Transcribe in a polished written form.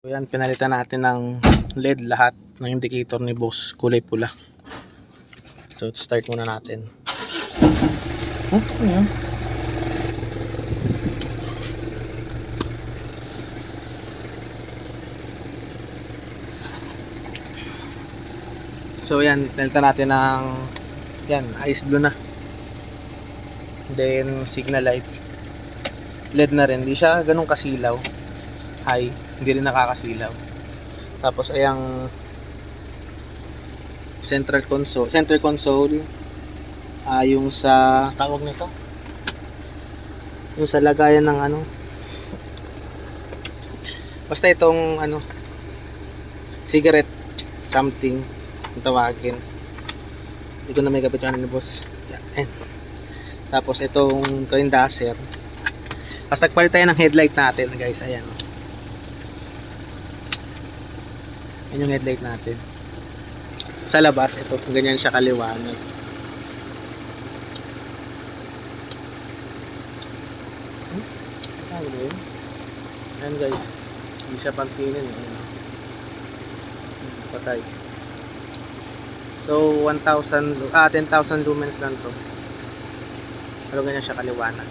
So yan, pinalitan natin ng LED lahat ng indicator ni boss, kulay pula. So start muna natin. Ano yan? So yan, pinalitan natin ng yan, ice blue na. Then signal light. LED na rin, hindi siya ganun kasilaw. High, hindi rin nakakasilaw. Tapos ayang center console yung sa tawag nito, yung sa lagayan ng ano, basta itong ano, cigarette something ang tawagin, hindi ko na may kapit yung ano ni boss. Yan. Tapos itong coin dasher. Tapos nagpalit tayo ng headlight natin guys, ayan. Yan yung headlight natin. Sa labas, ito, ganyan siya kaliwanag. Ayan guys, hindi siya pansinin. Patay. So 10,000 lumens lang to. Pero ganyan siya kaliwanag.